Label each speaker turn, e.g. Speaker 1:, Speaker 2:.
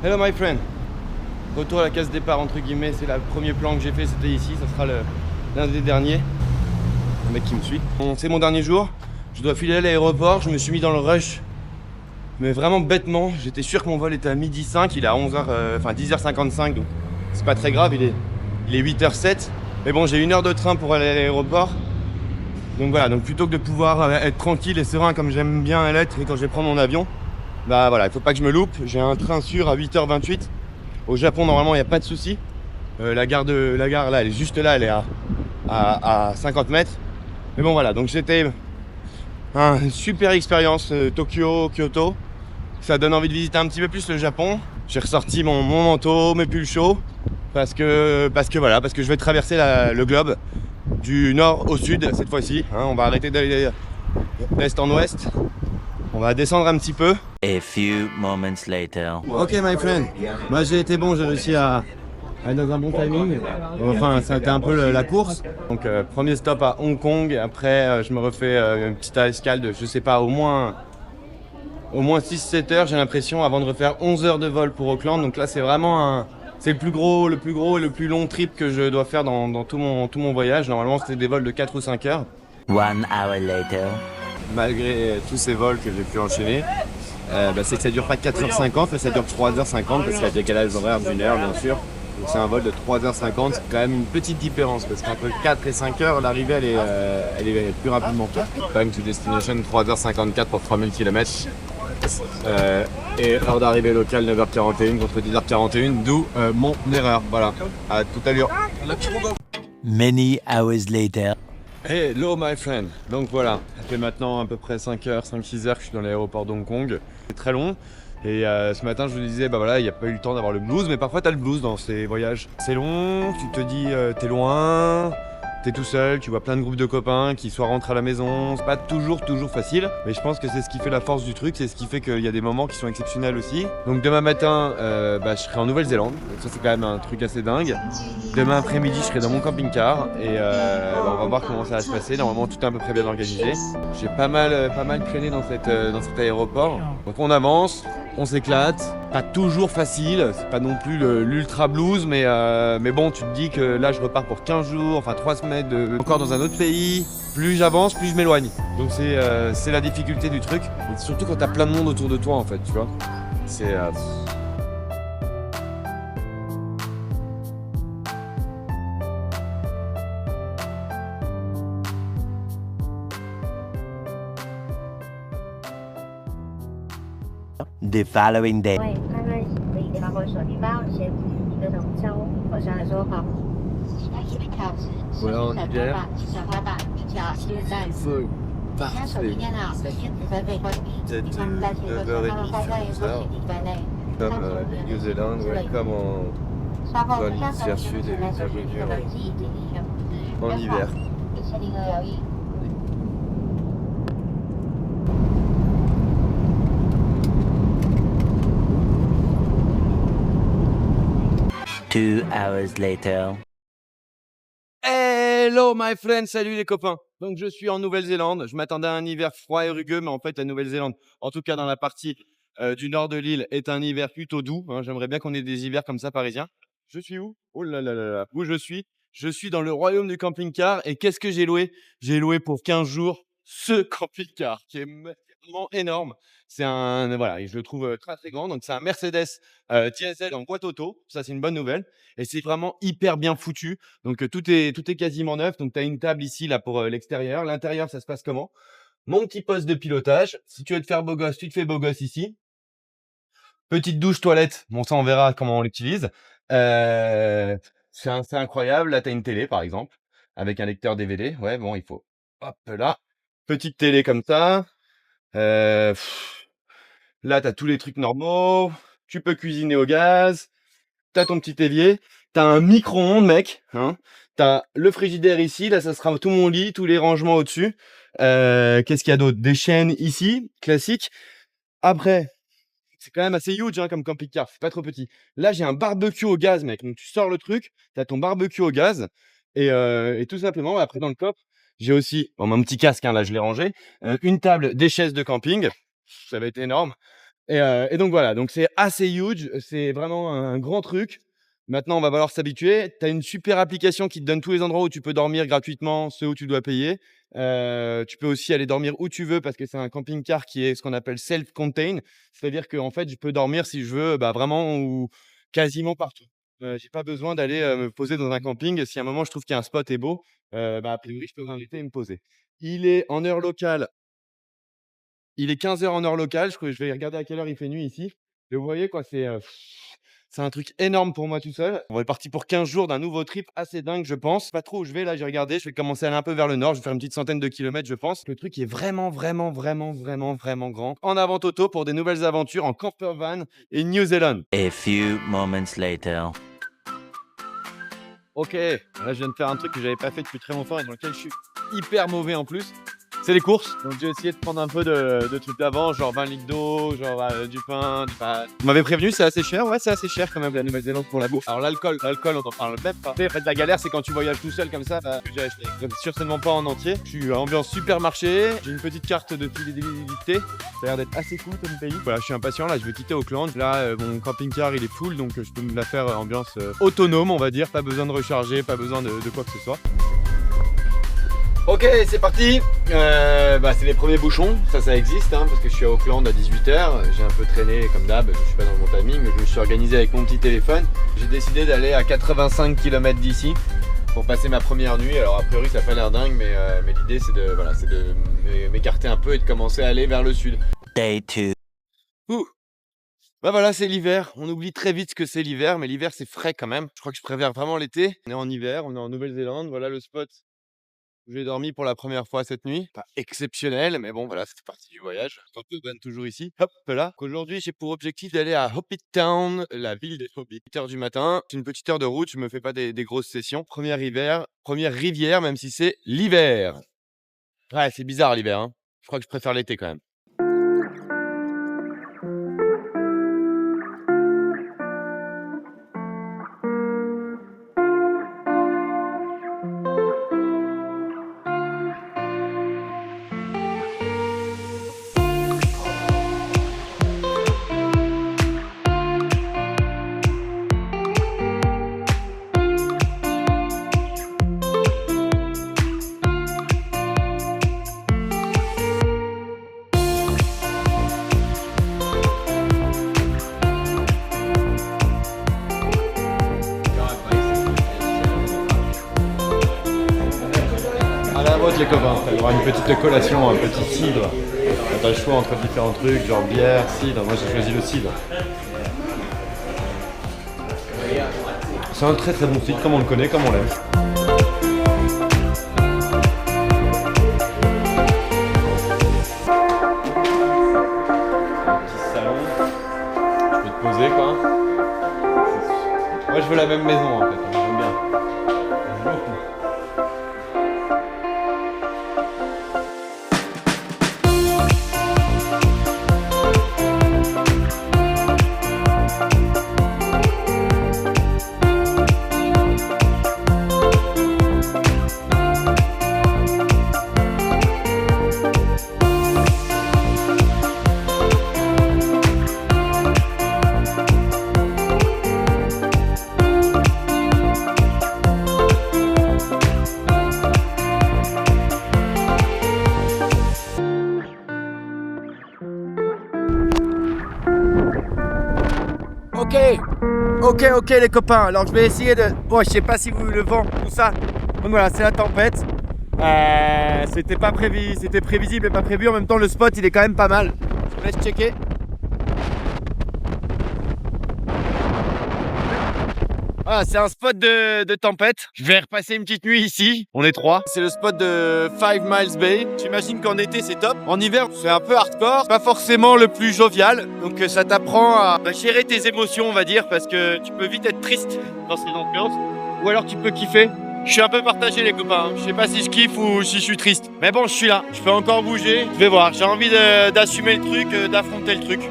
Speaker 1: Hello my friend. Retour à la case départ entre guillemets, c'est le premier plan que j'ai fait, c'était ici, ça sera l'un des derniers. Le mec qui me suit. Bon, c'est mon dernier jour, je dois filer à l'aéroport, je me suis mis dans le rush. Mais vraiment bêtement, j'étais sûr que mon vol était à 12h05, il est à 11h, enfin 10h55, donc c'est pas très grave, il est 8h07. Mais bon, j'ai 1 heure de train pour aller à l'aéroport. Donc voilà, donc plutôt que de pouvoir être tranquille et serein comme j'aime bien l'être et quand je vais prendre mon avion, bah voilà, il faut pas que je me loupe. J'ai un train sûr à 8h28. Au Japon, normalement, il n'y a pas de souci. La gare là, elle est juste là, elle est à 50 mètres. Mais bon, voilà, donc c'était une super expérience Tokyo, Kyoto. Ça donne envie de visiter un petit peu plus le Japon. J'ai ressorti mon manteau, mes pulls chauds, parce que je vais traverser le globe du nord au sud cette fois-ci. Hein, on va arrêter d'aller d'est en ouest. On va descendre un petit peu.
Speaker 2: A few moments later.
Speaker 1: Ok, my friend. Moi, j'ai été bon, j'ai réussi à être dans un bon timing. Enfin, ça a été un peu la course. Donc, premier stop à Hong Kong. Après, je me refais une petite escale de, je sais pas, au moins 6-7 heures, j'ai l'impression, avant de refaire 11 heures de vol pour Auckland. Donc là, c'est vraiment c'est le plus gros et le plus long trip que je dois faire dans tout mon voyage. Normalement, c'était des vols de 4 ou 5 heures.
Speaker 2: 1 hour later.
Speaker 1: Malgré tous ces vols que j'ai pu enchaîner, c'est que ça dure pas 4h50, mais ça dure 3h50 parce qu'il y a un décalage horaire d'1 heure, bien sûr. Donc c'est un vol de 3h50, c'est quand même une petite différence parce qu'entre 4 et 5 heures, l'arrivée elle est plus rapidement. Time to destination 3h54 pour 3000 km. Et heure d'arrivée locale 9h41 contre 10h41, d'où mon erreur. Voilà, à toute allure.
Speaker 2: Many hours later.
Speaker 1: Hello my friend. Donc voilà, ça fait maintenant à peu près 5h, 5-6 heures que je suis dans l'aéroport d'Hong Kong. C'est très long. Et ce matin je vous disais, bah voilà, il n'y a pas eu le temps d'avoir le blues, mais parfois t'as le blues dans ces voyages. C'est long, tu te dis t'es loin, t'es tout seul, tu vois plein de groupes de copains qui soit rentrent à la maison. C'est pas toujours facile, mais je pense que c'est ce qui fait la force du truc, c'est ce qui fait qu'il y a des moments qui sont exceptionnels aussi. Donc demain matin, je serai en Nouvelle-Zélande, donc ça c'est quand même un truc assez dingue. Demain après-midi, je serai dans mon camping-car et on va voir comment ça va se passer. Normalement, tout est à peu près bien organisé. J'ai pas mal traîné dans cet aéroport. Donc on avance, on s'éclate. Pas toujours facile, c'est pas non plus l'ultra blues, mais bon, tu te dis que là, je repars pour 15 jours, enfin 3 semaines encore dans un autre pays. Plus j'avance, plus je m'éloigne. Donc c'est la difficulté du truc. Et surtout quand t'as plein de monde autour de toi, en fait, tu vois. C'est...
Speaker 2: The following day.
Speaker 3: 看看行李，包括手提包、鞋子、一个等车。我想来说好。
Speaker 1: 我要你这样。
Speaker 3: 小滑板、小鞋带。
Speaker 1: 是
Speaker 3: 那手提电脑、随身准备关闭。你们在前座车上的包在手提笔在内。
Speaker 1: Comme Nouvelle-Zélande, comme dans l'hémisphère sud et bienvenue en hiver.
Speaker 3: 限定的留意。
Speaker 2: 2 hours later.
Speaker 1: Hello my friend, salut les copains. Donc je suis en Nouvelle-Zélande. Je m'attendais à un hiver froid et rugueux, mais en fait la Nouvelle-Zélande, en tout cas dans la partie du nord de l'île, est un hiver plutôt doux. Hein. J'aimerais bien qu'on ait des hivers comme ça parisiens. Je suis où? Oh là là là là. Où je suis? Je suis dans le royaume du camping-car. Et qu'est-ce que j'ai loué? J'ai loué pour 15 jours ce camping-car qui est vraiment énorme. Voilà, et je le trouve très très grand. Donc c'est un Mercedes diesel en boîte auto. Ça c'est une bonne nouvelle. Et c'est vraiment hyper bien foutu. Donc tout est quasiment neuf. Donc tu as une table ici là pour l'extérieur. L'intérieur, ça se passe comment? Mon petit poste de pilotage. Si tu veux te faire beau gosse, tu te fais beau gosse ici. Petite douche toilette. Bon, ça on verra comment on l'utilise. C'est incroyable. Là, tu as une télé par exemple avec un lecteur DVD. Ouais, bon, il faut hop là. Petite télé comme ça. Heu, Là, tu as tous les trucs normaux. Tu peux cuisiner au gaz. T'as ton petit évier, t'as un micro-ondes, mec, hein. T'as le frigidaire ici, là, ça sera tout mon lit, tous les rangements au-dessus. Qu'est-ce qu'il y a d'autre? Des chaînes ici, classique. Après, c'est quand même assez huge, hein, comme camping-car, c'est pas trop petit. Là, j'ai un barbecue au gaz, mec. Donc, tu sors le truc, t'as ton barbecue au gaz et tout simplement, après, dans le coffre, j'ai aussi, bon, mon petit casque, hein, là, je l'ai rangé, une table, des chaises de camping. Ça va être énorme. Et donc voilà, donc c'est assez huge, c'est vraiment un grand truc. Maintenant, on va falloir s'habituer. Tu as une super application qui te donne tous les endroits où tu peux dormir gratuitement, ceux où tu dois payer. Tu peux aussi aller dormir où tu veux parce que c'est un camping-car qui est ce qu'on appelle self-contained. C'est-à-dire qu'en fait, je peux dormir si je veux, vraiment ou quasiment partout. J'ai pas besoin d'aller, me poser dans un camping. Si à un moment je trouve qu'un spot est beau, a priori, je peux m'inviter et me poser. Il est en heure locale. Il est 15 h en heure locale. Je vais regarder à quelle heure il fait nuit ici. Et vous voyez quoi, c'est un truc énorme pour moi tout seul. On est parti pour 15 jours d'un nouveau trip assez dingue, je pense. Pas trop où je vais là, j'ai regardé. Je vais commencer à aller un peu vers le nord. Je vais faire une petite centaine de kilomètres, je pense. Le truc est vraiment, vraiment, vraiment, vraiment, vraiment grand. En avant Toto pour des nouvelles aventures en camper van et New Zealand.
Speaker 2: A few moments later.
Speaker 1: Ok, là je viens de faire un truc que j'avais pas fait depuis très longtemps et dans lequel je suis hyper mauvais en plus. C'est les courses. Donc j'ai essayé de prendre un peu de trucs d'avant, genre 20 litres d'eau, genre du pain, du pâte. Vous m'avez prévenu, c'est assez cher. Ouais, c'est assez cher quand même la Nouvelle-Zélande pour la bouffe. Alors l'alcool, on en parle même pas. En fait, la galère, c'est quand tu voyages tout seul comme ça, que j'ai acheté. Donc, certainement pas en entier. Je suis à ambiance supermarché. J'ai une petite carte de fidélité. Ça a l'air d'être assez cool comme pays. Voilà, je suis impatient. Là, je vais quitter Auckland. Là, mon camping-car, il est full, donc je peux me la faire ambiance autonome, on va dire. Pas besoin de recharger, pas besoin de quoi que ce soit. Ok, c'est parti. C'est les premiers bouchons, ça existe parce que je suis à Auckland à 18 h. J'ai un peu traîné comme d'hab, je suis pas dans mon timing, mais je me suis organisé avec mon petit téléphone. J'ai décidé d'aller à 85 km d'ici pour passer ma première nuit. Alors a priori ça a pas l'air dingue, mais l'idée c'est de m'écarter un peu et de commencer à aller vers le sud.
Speaker 2: Day 2.
Speaker 1: Ouh. Voilà, c'est l'hiver. On oublie très vite que c'est l'hiver, mais l'hiver c'est frais quand même. Je crois que je préfère vraiment l'été. On est en hiver, on est en Nouvelle-Zélande, voilà le spot. J'ai dormi pour la première fois cette nuit. Pas exceptionnel, mais bon, voilà, c'est partie du voyage. Un peu ban toujours ici. Hop là. Aujourd'hui, j'ai pour objectif d'aller à Hoppit Town, la ville des Hobbits. 8 h du matin. C'est une petite heure de route. Je me fais pas des grosses sessions. Première rivière, même si c'est l'hiver. Ouais, c'est bizarre l'hiver. Je crois que je préfère l'été quand même. À la vôtre les copains, il y aura une petite collation, un petit cidre. T'as le choix entre différents trucs, genre bière, cidre. Moi j'ai choisi le cidre. C'est un très très bon cidre, comme on le connaît, comme on l'aime. Petit salon, je peux te poser quoi. Moi je veux la même maison en fait, j'aime bien. J'aime beaucoup. Ok les copains, alors je vais essayer de... Bon, je sais pas si vous le vent, tout ça. Donc voilà, c'est la tempête. C'était pas prévu, c'était prévisible et pas prévu. En même temps, le spot, il est quand même pas mal. Je vous laisse checker. Voilà, c'est un spot de tempête. Je vais repasser une petite nuit ici. On est 3. C'est le spot de 5 Miles Bay. J'imagine qu'en été, c'est top. En hiver, c'est un peu hardcore. Pas forcément le plus jovial. Donc ça t'apprend à gérer tes émotions, on va dire, parce que tu peux vite être triste dans ces ambiances. Ou alors tu peux kiffer. Je suis un peu partagé les copains. Je sais pas si je kiffe ou si je suis triste. Mais bon, je suis là. Je peux encore bouger. Je vais voir. J'ai envie d'assumer le truc, d'affronter le truc.